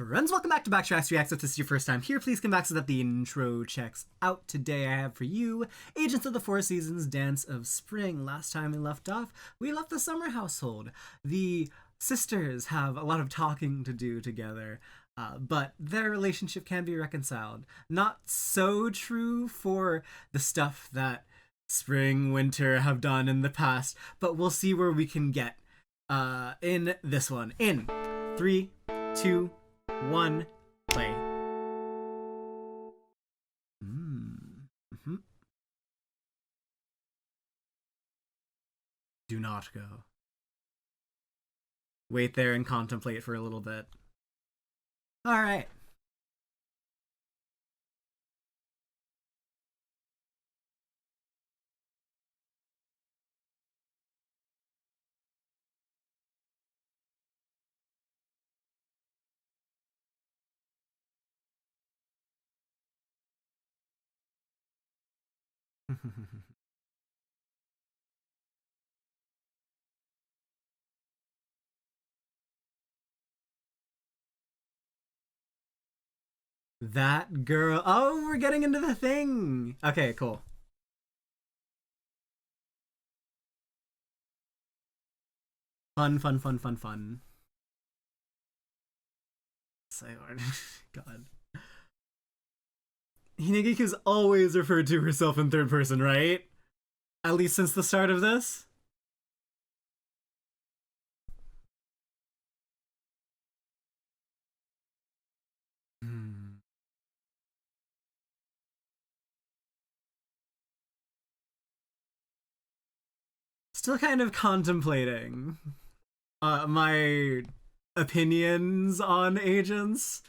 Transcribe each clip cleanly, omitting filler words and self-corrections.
Friends, welcome back to Backtracks Reacts. If this is your first time here, please come back so that the intro checks out. Today I have for you Agents of the Four Seasons, Dance of Spring. Last time we left off, we left the summer household. The sisters have a lot of talking to do together, but their relationship can be reconciled. Not so true for the stuff that Spring, Winter have done in the past, but we'll see where we can get in this one. In 3, 2, 1, play. Mm-hmm. Do not go. Wait there and contemplate for a little bit. Alright. That girl. Oh, we're getting into the thing. Okay, cool. Fun, fun, fun, fun, fun. Say hard. God. Hinagiku's always referred to herself in third person, right? At least since the start of this? Hmm. Still kind of contemplating my opinions on agents.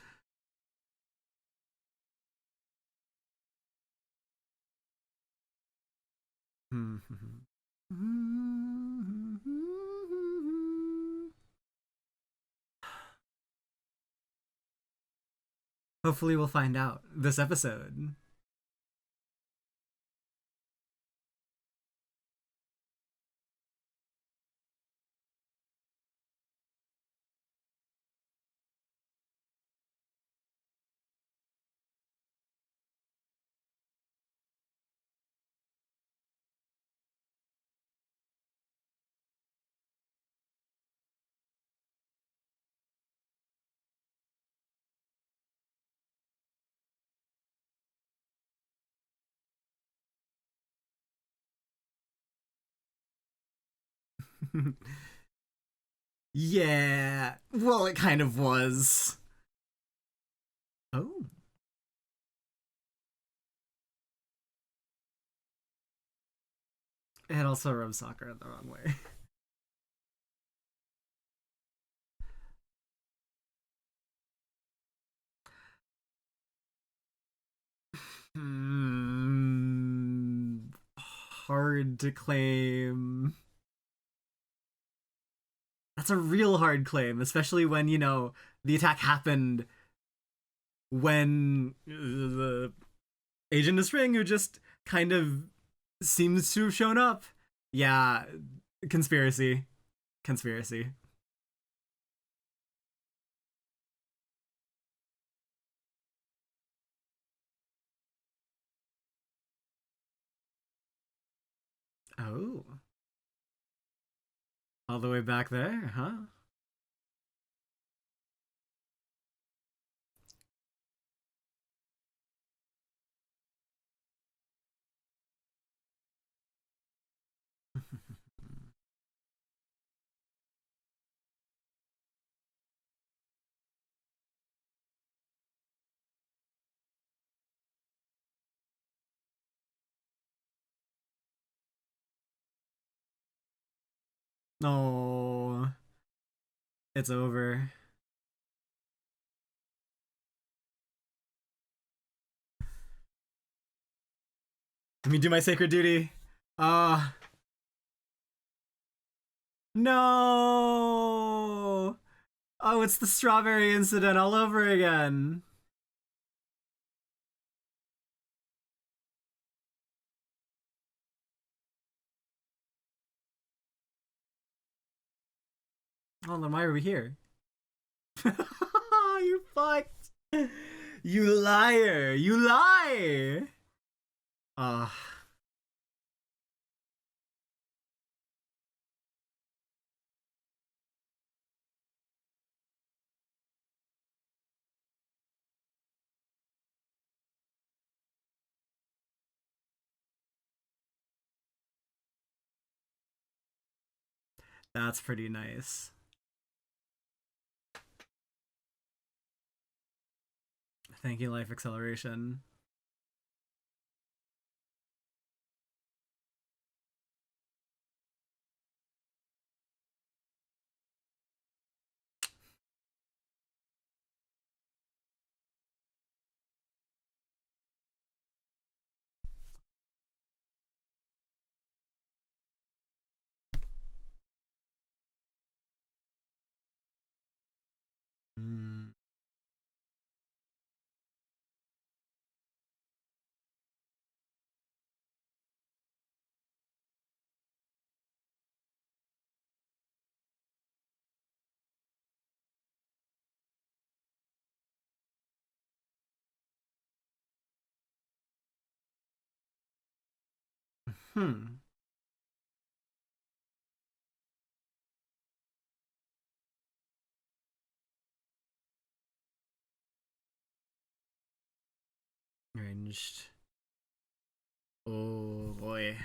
Hopefully we'll find out this episode. Yeah, well, it kind of was. Oh. It also rubs Sakura the wrong way. Hmm. Hard to claim. That's a real hard claim, especially when, the attack happened when the agent of Spring, who just kind of seems to have shown up. Yeah, conspiracy. Conspiracy. Oh. All the way back there, huh? Oh, it's over. Let me do my sacred duty. Ah, no! Oh, it's the strawberry incident all over again. Oh, then why are we here? You're fucked. You liar. You lie. Ah. That's pretty nice. Thank you, Life Acceleration. Mm. Hmm. Ranged. Oh boy.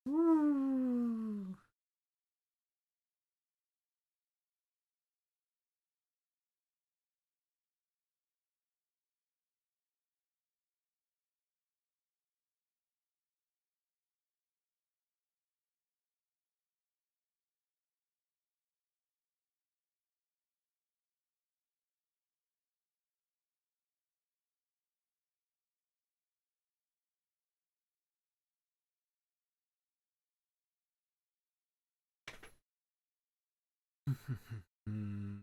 Ooh. Hmm.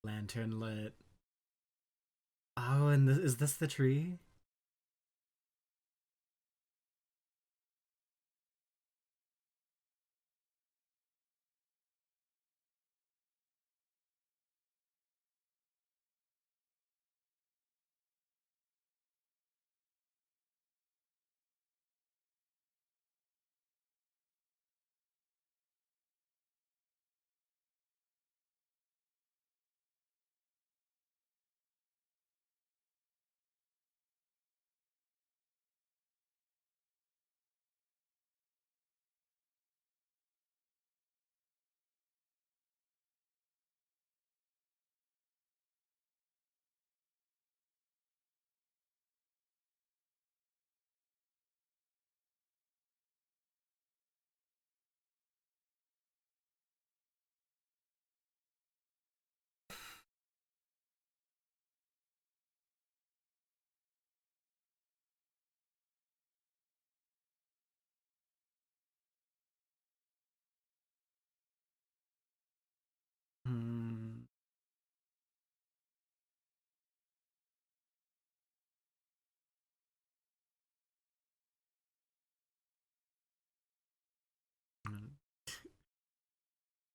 Lantern lit. Oh, and is this the tree?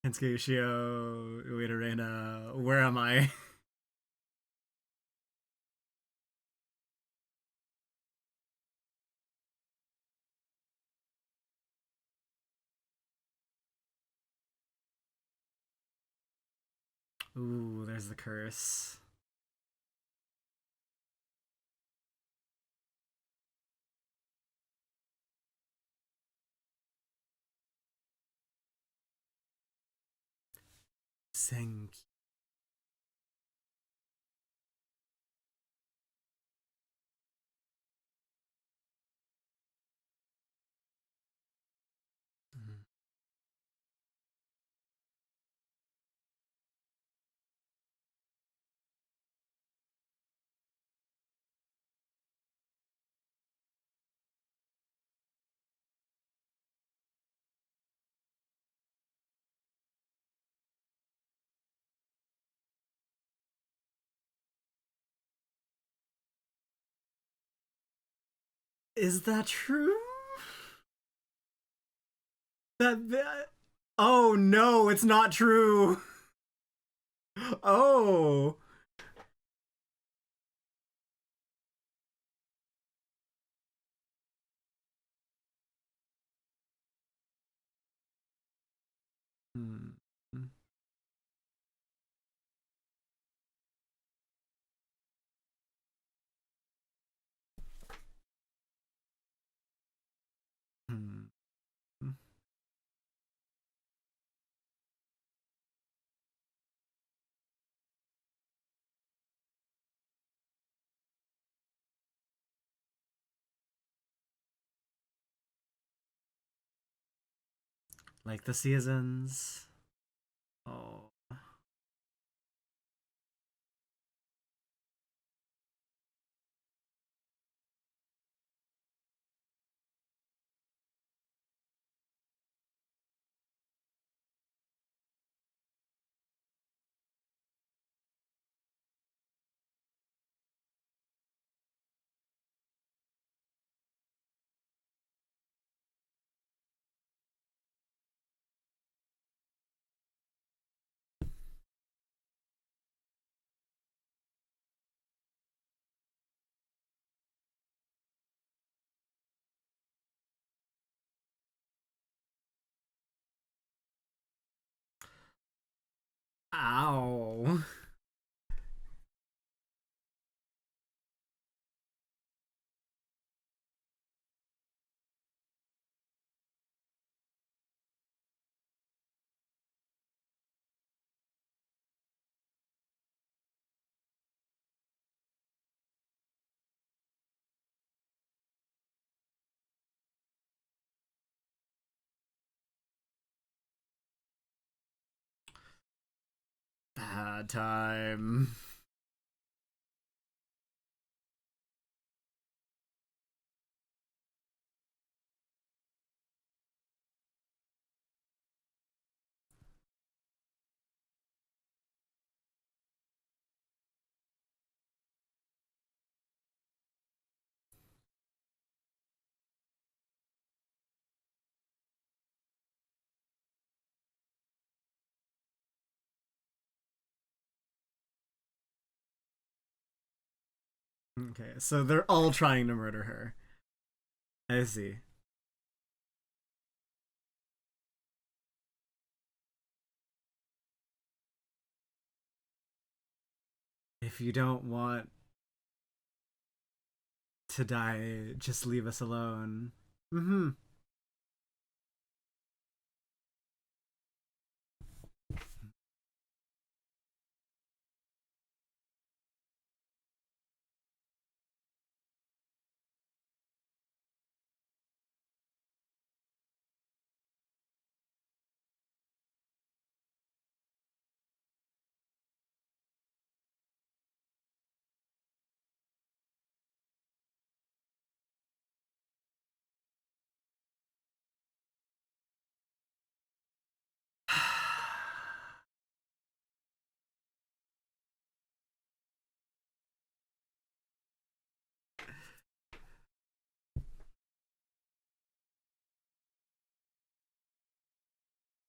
Kensuke Ushio, Ueda Reina, where am I? Ooh, there's the curse. Senki. Is that true? That. Oh no, it's not true. Oh. Hmm. Hmm. Like the seasons. Oh. Ow. Bad time. Okay, so they're all trying to murder her. I see. If you don't want to die, just leave us alone. Mm-hmm.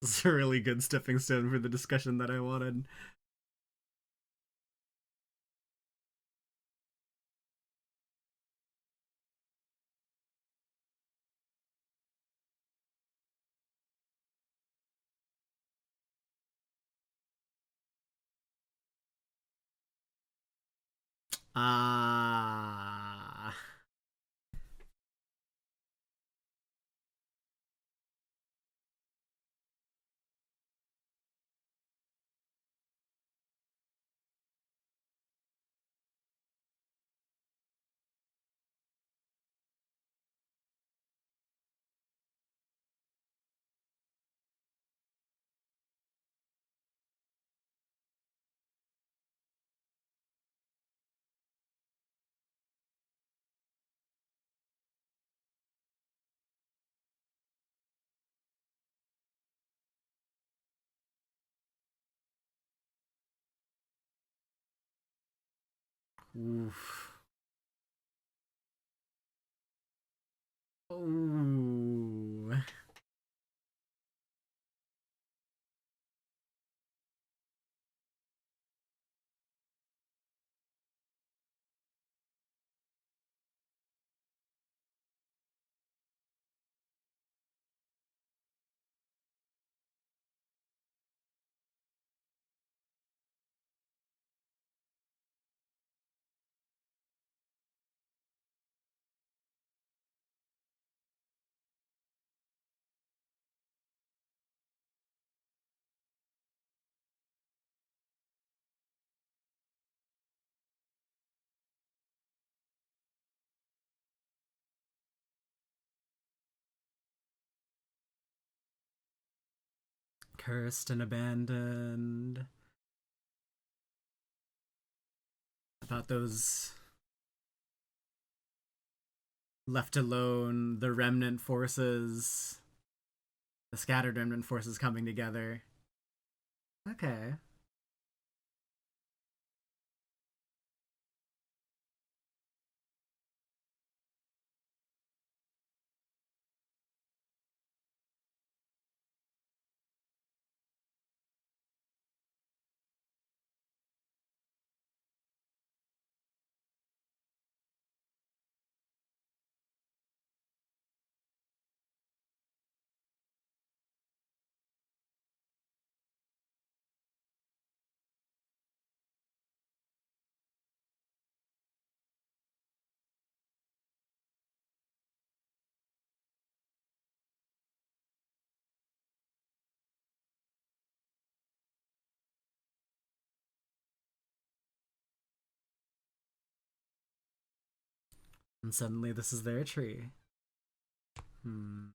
It's a really good stepping stone for the discussion that I wanted. Ah. Oof. Ooh. Cursed and abandoned. About those left alone, the remnant forces, the scattered remnant forces coming together. Okay. And suddenly this is their tree. Hmm.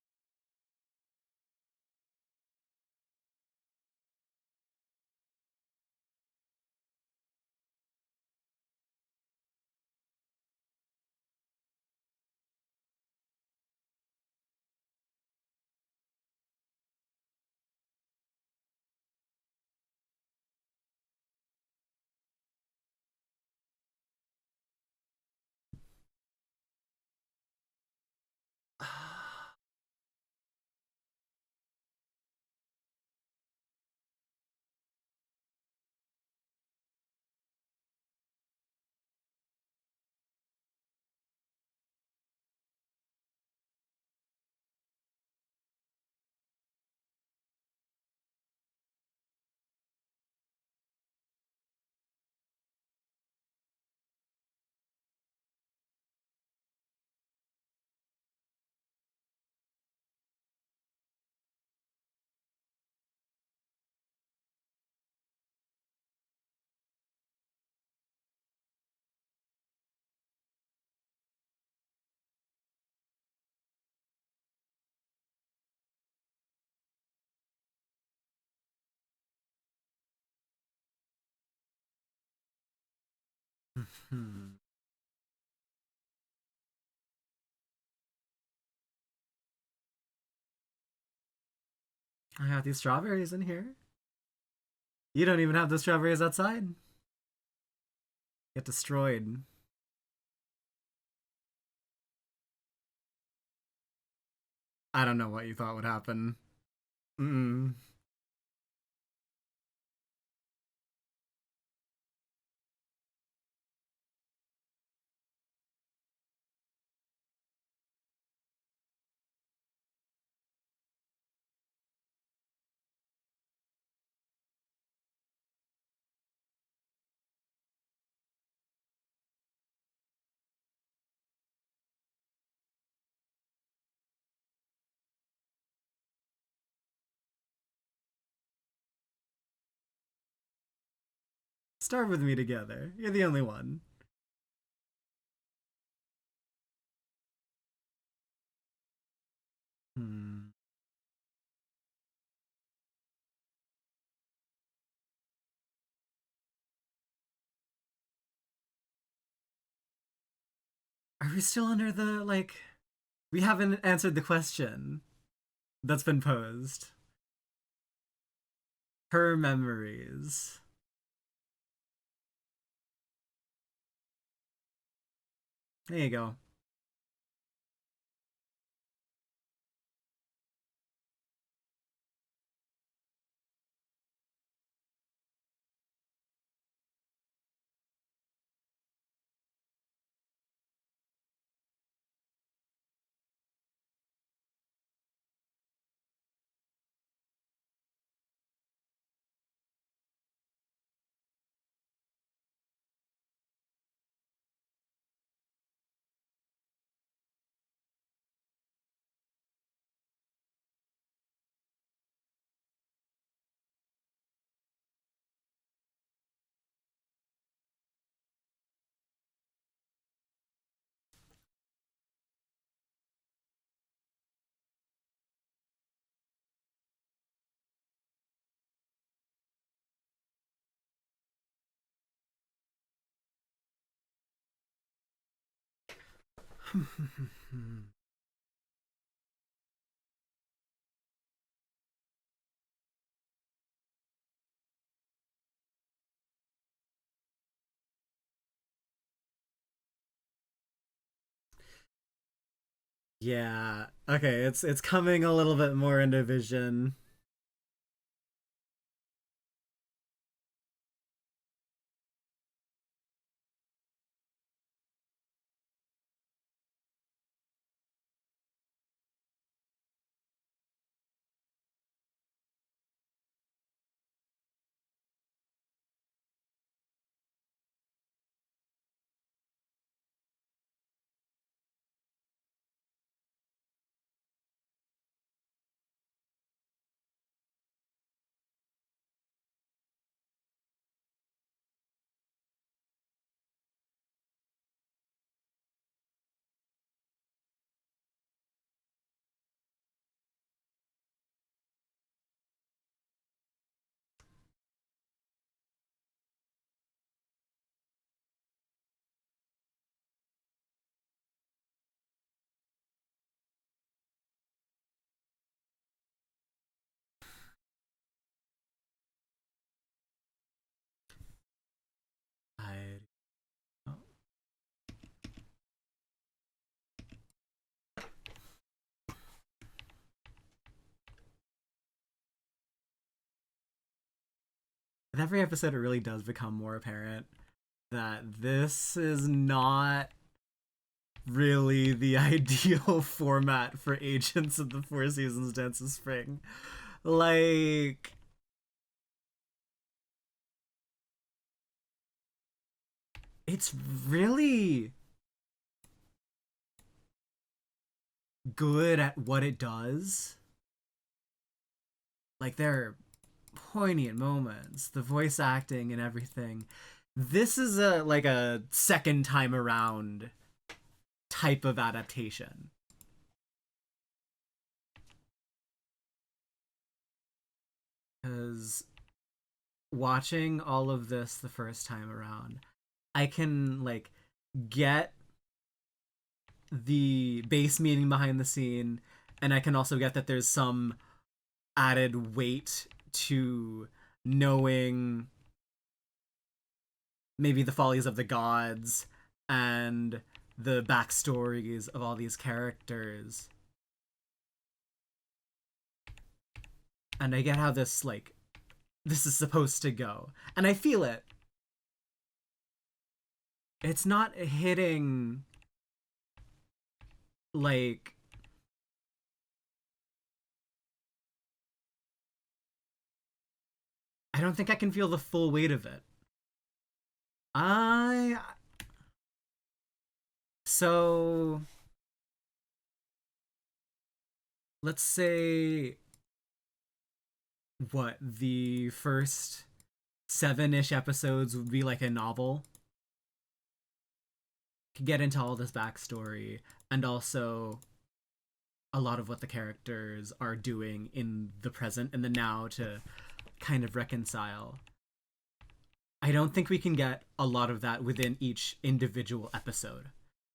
Hmm. I have these strawberries in here. You don't even have the strawberries outside. Get destroyed. I don't know what you thought would happen. Mm. Starve with me together. You're the only one. Hmm. Are we still under the, like, we haven't answered the question that's been posed. Her memories. There you go. Yeah. Okay, it's coming a little bit more into vision. I with every episode, it really does become more apparent that this is not really the ideal format for Agents of the Four Seasons Dance of Spring. Like, it's really good at what it does. Like, there are poignant moments, the voice acting and everything. This is a like a second time around type of adaptation. Because watching all of this the first time around, I can like get the base meaning behind the scene, and I can also get that there's some added weight to knowing maybe the follies of the gods and the backstories of all these characters. And I get how this is supposed to go. And I feel it. It's not hitting like I don't think I can feel the full weight of it. I so let's say what the first 7-ish episodes would be like a novel. Could get into all this backstory and also a lot of what the characters are doing in the present and the now to kind of reconcile. I don't think we can get a lot of that within each individual episode.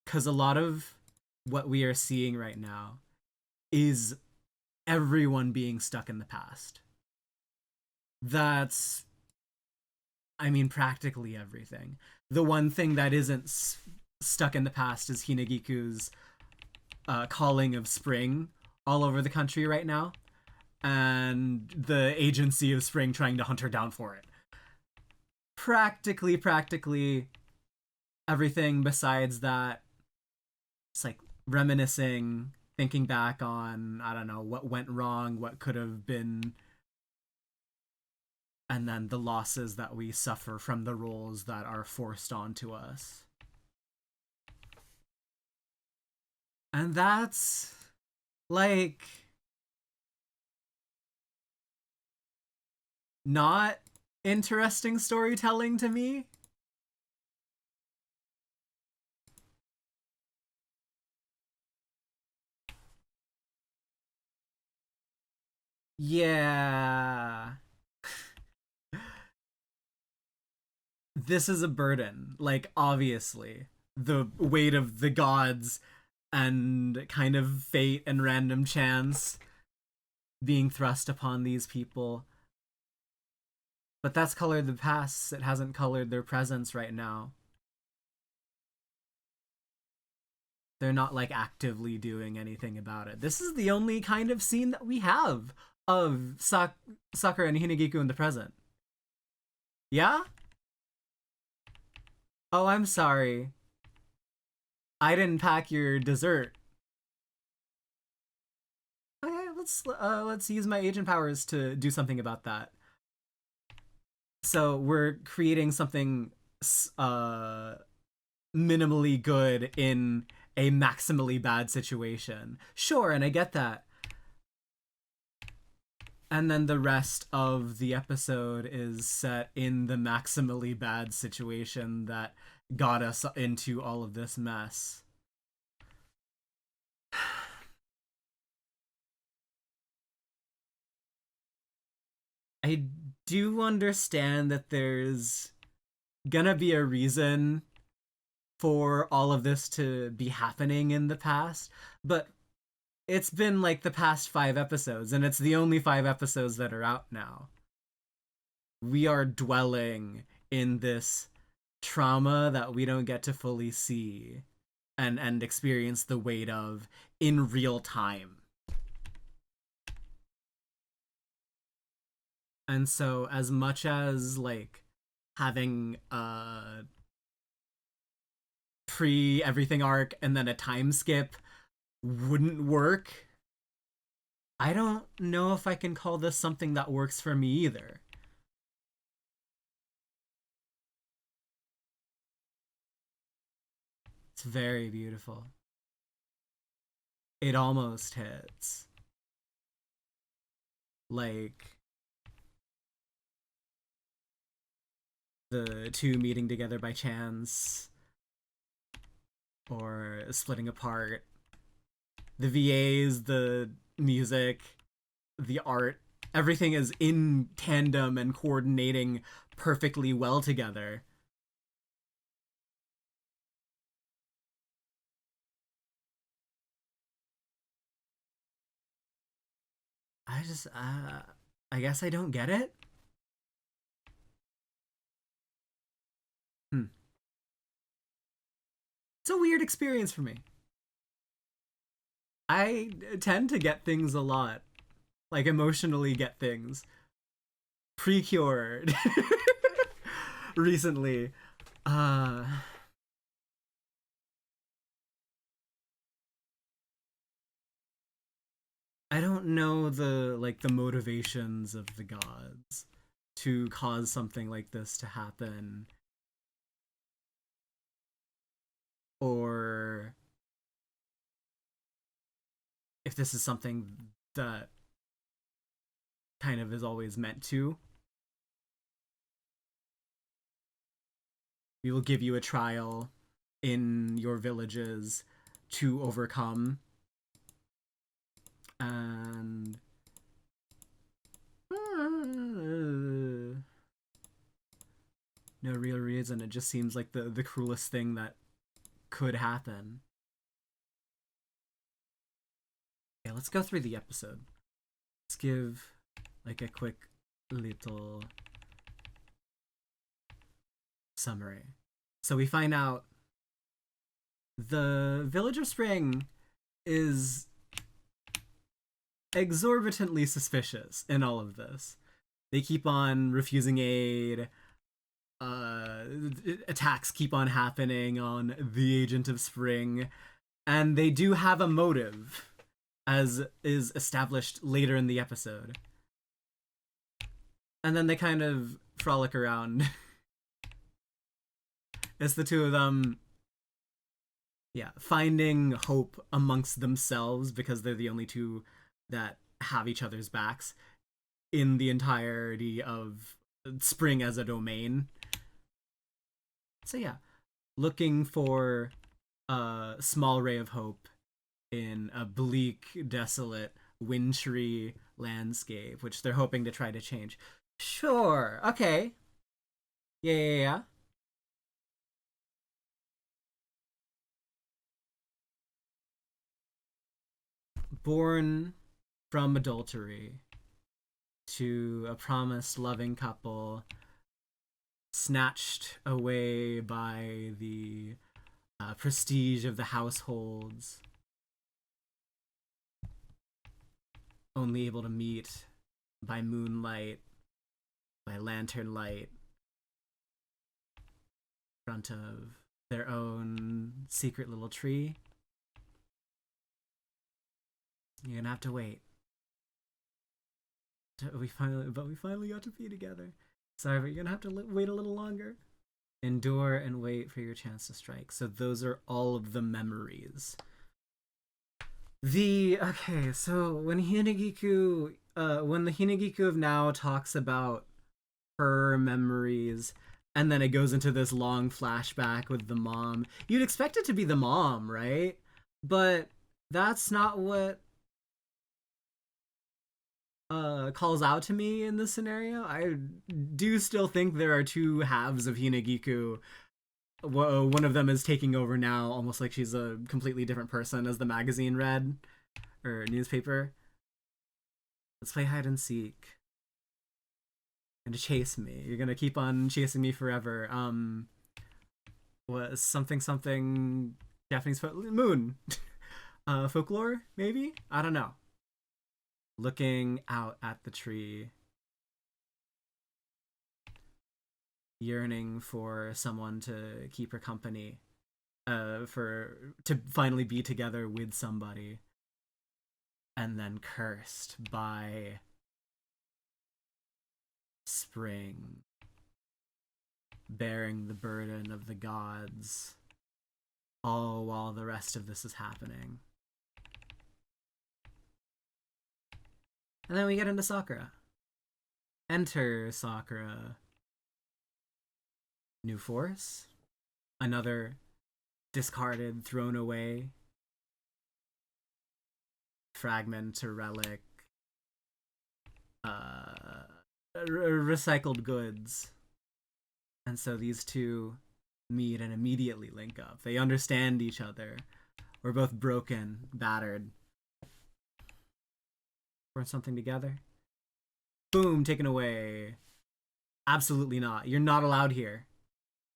Because a lot of what we are seeing right now is everyone being stuck in the past. That's, I mean, practically everything. The one thing that isn't stuck in the past is Hinagiku's calling of spring all over the country right now, and the agency of spring trying to hunt her down for it. Practically everything besides that, it's like reminiscing, thinking back on, I don't know, what went wrong, what could have been, and then the losses that we suffer from the roles that are forced onto us. And that's like not interesting storytelling to me. Yeah. This is a burden. Like, obviously, the weight of the gods and kind of fate and random chance being thrust upon these people. But that's colored the past. It hasn't colored their presence right now. They're not like actively doing anything about it. This is the only kind of scene that we have of Sakura and Hinagiku in the present. Yeah? Oh, I'm sorry. I didn't pack your dessert. Okay, let's use my agent powers to do something about that. So we're creating something uh minimally good in a maximally bad situation. Sure, and I get that. And then the rest of the episode is set in the maximally bad situation that got us into all of this mess. I do understand that there's gonna be a reason for all of this to be happening in the past, but it's been like the past 5 episodes, and it's the only 5 episodes that are out now. We are dwelling in this trauma that we don't get to fully see and experience the weight of in real time. And so as much as like having a pre everything arc and then a time skip wouldn't work, I don't know if I can call this something that works for me either. It's very beautiful. It almost hits. Like the two meeting together by chance or splitting apart. The VAs, the music, the art, everything is in tandem and coordinating perfectly well together. I just, I guess I don't get it. Hmm. It's a weird experience for me. I tend to get things a lot, like emotionally get things pre-cured recently. Uh, I don't know the motivations of the gods to cause something like this to happen, or if this is something that kind of is always meant to. We will give you a trial in your villages to overcome. And no real reason. It just seems like the cruelest thing that could happen. Yeah, let's go through the episode. Let's give like a quick little summary. So we find out the Village of Spring is exorbitantly suspicious in all of this. They keep on refusing aid. Attacks keep on happening on the Agent of Spring, and they do have a motive, as is established later in the episode. And then they kind of frolic around. It's the two of them, yeah, finding hope amongst themselves because they're the only two that have each other's backs in the entirety of Spring as a domain. So yeah, looking for a small ray of hope in a bleak, desolate, wintry landscape, which they're hoping to try to change. Sure, okay. Yeah. Born from adultery to a promised loving couple, snatched away by the prestige of the households, only able to meet by moonlight, by lantern light, in front of their own secret little tree. You're gonna have to wait. We finally got to be together. Sorry, but you're gonna have to wait a little longer. Endure and wait for your chance to strike. So those are all of the memories. Okay, so when the Hinagiku of now talks about her memories, and then it goes into this long flashback with the mom, you'd expect it to be the mom, right? But that's not what calls out to me in this scenario. I do still think there are two halves of Hinagiku. One of them is taking over now, almost like she's a completely different person as the magazine read, or newspaper. Let's play hide and seek. You're gonna chase me. You're gonna keep on chasing me forever. What, something Japanese moon? Folklore, maybe? I don't know. Looking out at the tree, yearning for someone to keep her company, to finally be together with somebody, and then cursed by Spring, bearing the burden of the gods, all while the rest of this is happening. And then we get into Sakura. Enter Sakura. New force. Another discarded, thrown away fragment or relic. Recycled goods. And so these two meet and immediately link up. They understand each other. We're both broken, battered. Burn something together. Boom, taken away. Absolutely not. You're not allowed here.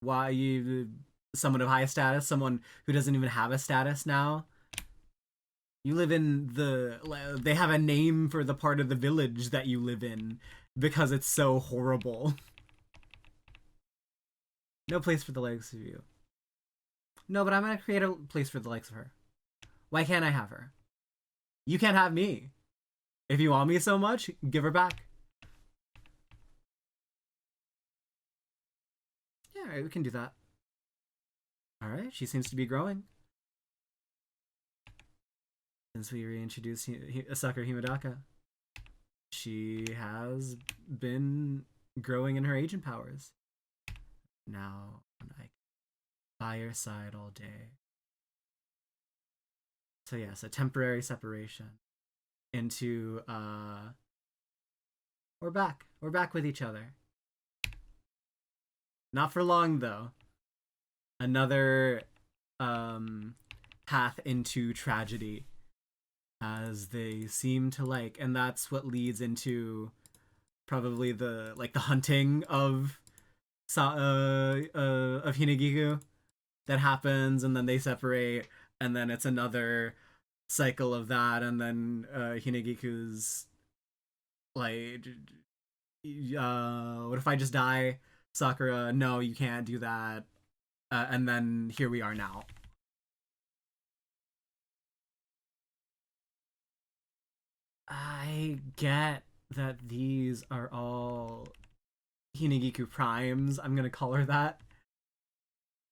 Why? You, someone of high status, someone who doesn't even have a status now. You live in they have a name for the part of the village that you live in because it's so horrible. No place for the likes of you. No, but I'm gonna create a place for the likes of her. Why can't I have her? You can't have me. If you want me so much, give her back. Yeah, we can do that. Alright, she seems to be growing. Since we reintroduced Sakura Himadaka, she has been growing in her agent powers. Now I by your side all day. So yes, a temporary separation into we're back. We're back with each other. Not for long though. Another path into tragedy as they seem to like, and that's what leads into probably the hunting of of Hinagiku that happens, and then they separate, and then it's another cycle of that, and then Hinagiku's like, what if I just die? Sakura, no, you can't do that. And then here we are now. I get that these are all Hinagiku primes, I'm gonna call her that,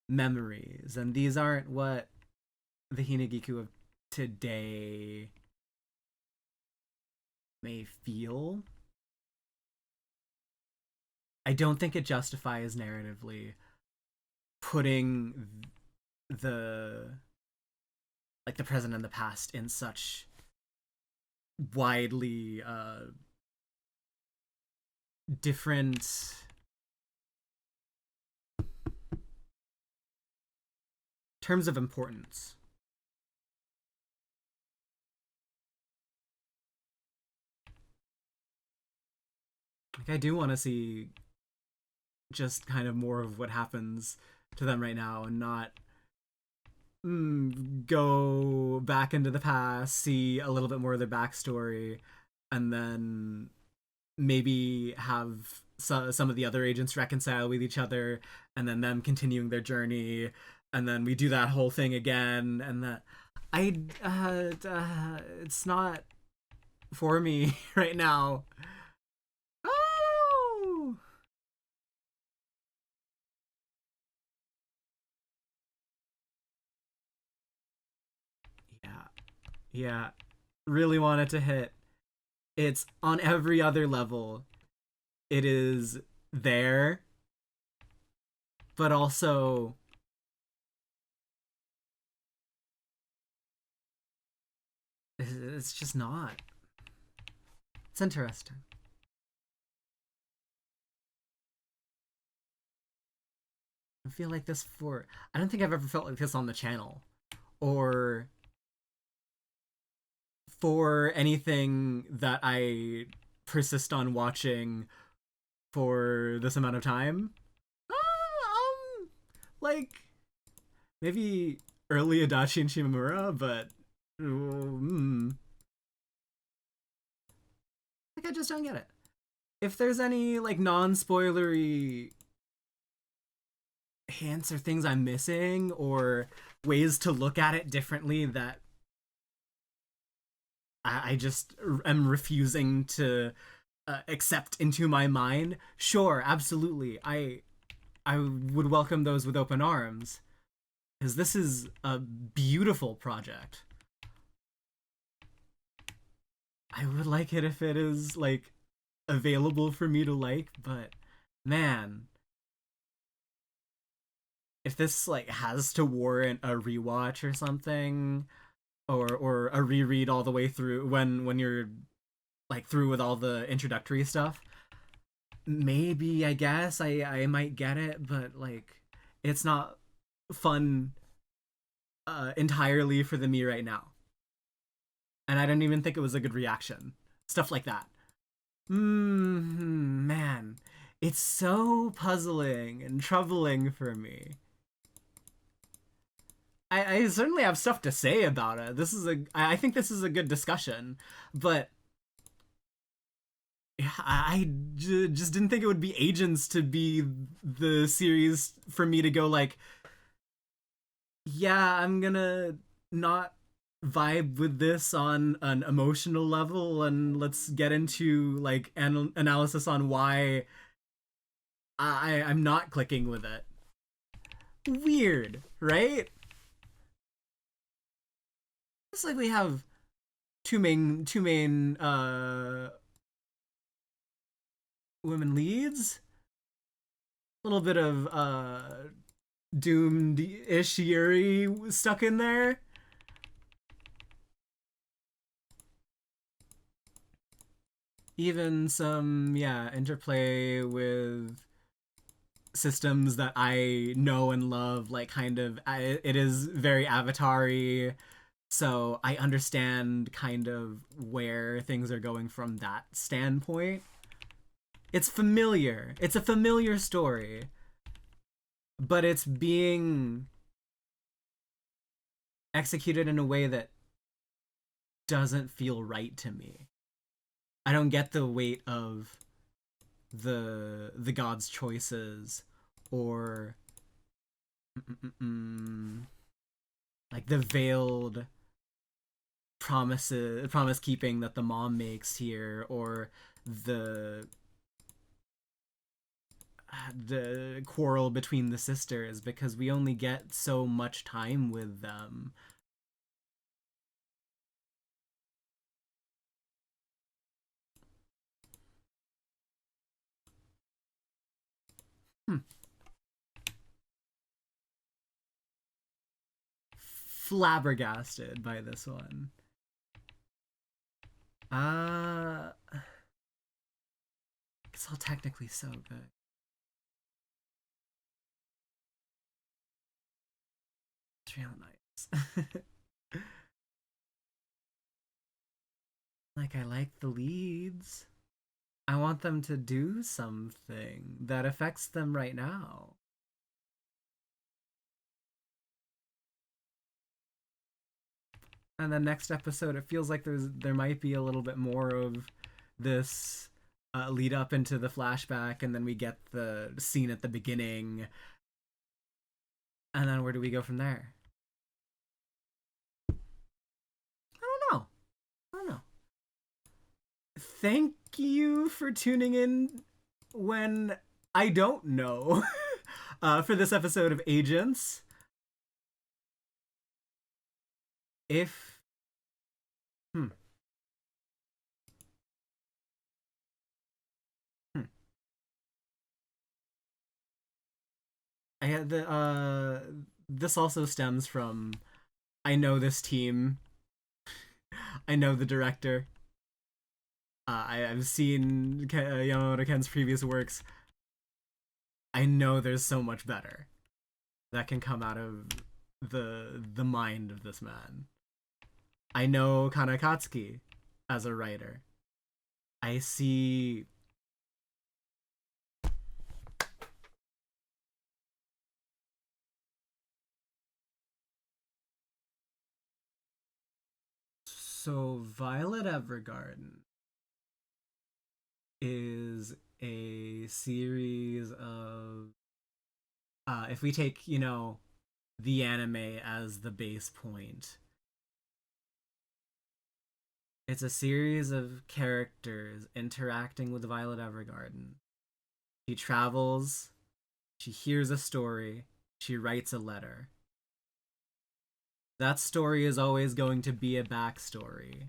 memories, and these aren't what the Hinagiku of today may feel. I don't think it justifies narratively putting the the present and the past in such widely different terms of importance. Like, I do want to see just kind of more of what happens to them right now, and not go back into the past, see a little bit more of their backstory, and then maybe have some of the other agents reconcile with each other, and then them continuing their journey, and then we do that whole thing again, and that it's not for me right now. Oh, yeah, yeah, really want it to hit. It's on every other level. It is there, but also it's just not. It's interesting. I feel like this for. I don't think I've ever felt like this on the channel, or for anything that I persist on watching for this amount of time. Like maybe early Adachi and Shimamura, but like I just don't get it. If there's any like non-spoilery hints or things I'm missing, or ways to look at it differently that I just am refusing to accept into my mind, sure, absolutely, I would welcome those with open arms, because this is a beautiful project. I would like it if it is like available for me to like, but man, if this like has to warrant a rewatch or something, or a reread all the way through, when you're like through with all the introductory stuff, maybe I guess I might get it, but like it's not fun entirely for the me right now, and I didn't even think it was a good reaction. Stuff like that. Man, it's so puzzling and troubling for me. I certainly have stuff to say about it. I think this is a good discussion, but just didn't think it would be Agents to be the series for me to go like, yeah, I'm gonna not vibe with this on an emotional level, and let's get into like analysis on why I'm not clicking with it. Weird, right? It's like we have two main women leads, a little bit of doomed-ish Yuri stuck in there. Even some, yeah, interplay with systems that I know and love, like kind of, it is very Avatar-y, so I understand kind of where things are going from that standpoint. It's familiar. It's a familiar story, but it's being executed in a way that doesn't feel right to me. I don't get the weight of the god's choices or like the veiled promise keeping that the mom makes here, or the the quarrel between the sisters, because we only get so much time with them. Hmm. Flabbergasted by this one. It's all technically so good. It's real nice. Like, I like the leads. I want them to do something that affects them right now. And then next episode, it feels like there might be a little bit more of this lead up into the flashback, and then we get the scene at the beginning, and then where do we go from there? I don't know. I don't know. Thank you for tuning in when I don't know for this episode of Agents. If hmm, hmm. I had the this also stems from, I know this team. I know the director. I've seen Yamamoto Ken's previous works. I know there's so much better that can come out of the mind of this man. I know Kanakatsuki as a writer. I see so Violet Evergarden is a series of if we take, the anime as the base point, it's a series of characters interacting with Violet Evergarden. She travels, she hears a story, she writes a letter. That story is always going to be a backstory,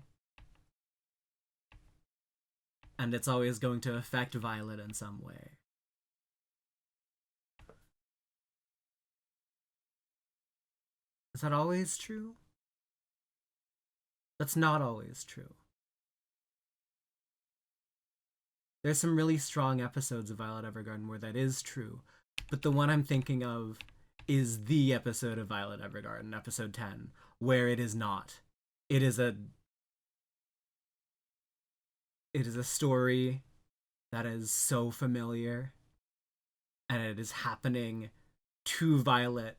and it's always going to affect Violet in some way. Is that always true? That's not always true. There's some really strong episodes of Violet Evergarden where that is true, but the one I'm thinking of is the episode of Violet Evergarden, episode 10, where it is not. It is a it is a story that is so familiar, and it is happening to Violet,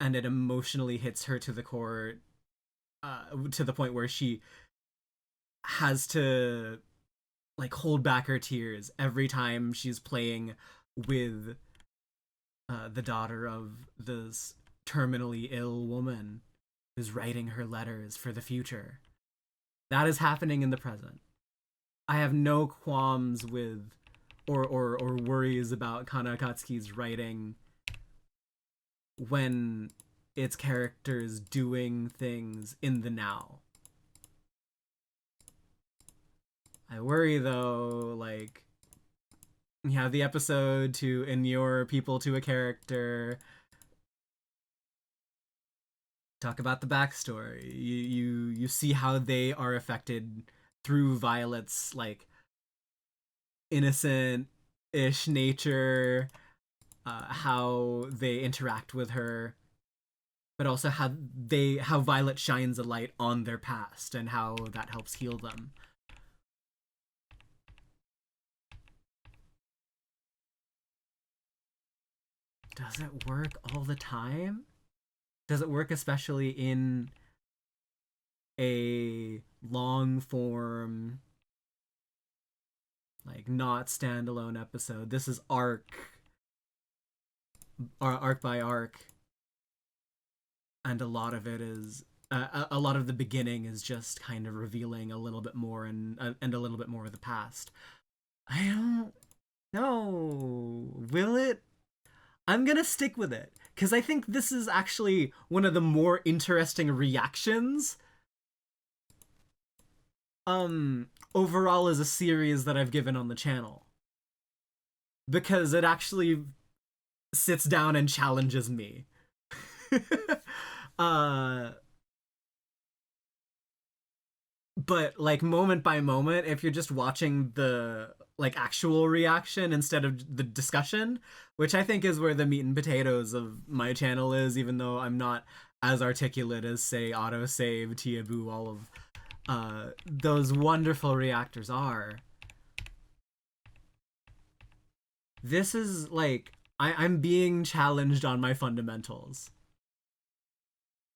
and it emotionally hits her to the core, to the point where she has to like hold back her tears every time she's playing with the daughter of this terminally ill woman who's writing her letters for the future. That is happening in the present. I have no qualms with or worries about Kanakatsuki's writing when its characters doing things in the now. I worry though, like, You have the episode to inure people to a character, talk about the backstory. You see how they are affected through Violet's like innocent-ish nature, how they interact with her, but also how Violet shines a light on their past and how that helps heal them. Does it work all the time? Does it work especially in a long form, like not standalone episode? This is arc by arc, and a lot of it is a lot of the beginning is just kind of revealing a little bit more and a little bit more of the past. I don't know. Will it? I'm gonna stick with it because I think this is actually one of the more interesting reactions overall as a series that I've given on the channel, because it actually sits down and challenges me. uh but like moment by moment, if you're just watching the like actual reaction insteed of the discussion, which I think is where the meat and potatoes of my channel is, even though I'm not as articulate as say autosave, Tiabu, all of those wonderful reactors are. This is like I'm being challenged on my fundamentals,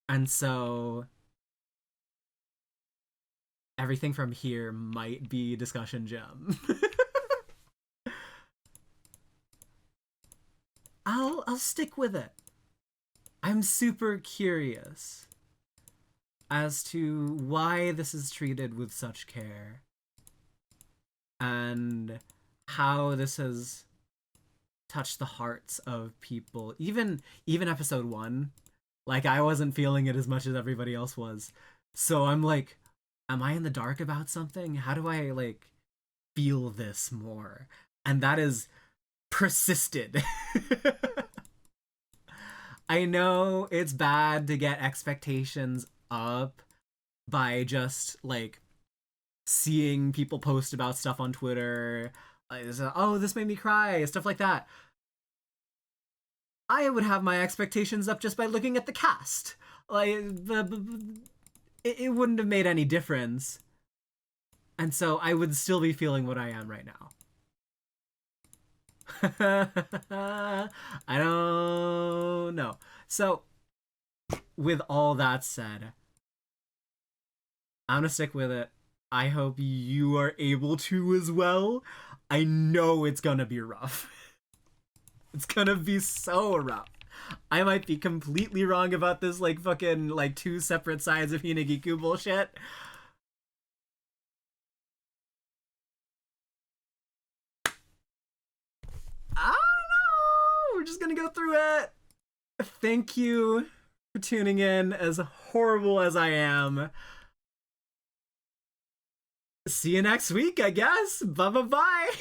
and so everything from here might be discussion gem. I'll stick with it. I'm super curious as to why this is treated with such care and how this has touched the hearts of people. Even episode 1, like I wasn't feeling it as much as everybody else was. So I'm like, am I in the dark about something? How do I like feel this more? And that is persisted. I know it's bad to get expectations up by just like seeing people post about stuff on Twitter. Like, oh, this made me cry, stuff like that. I would have my expectations up just by looking at the cast. Like, it wouldn't have made any difference. And so I would still be feeling what I am right now. I don't know. So, with all that said, I'm gonna stick with it. I hope you are able to as well. I know it's gonna be rough. It's gonna be so rough. I might be completely wrong about this, like fucking like two separate sides of Hinagiku bullshit. I don't know. We're just gonna go through it. Thank you for tuning in, as horrible as I am. See you next week, I guess. Bye bye bye.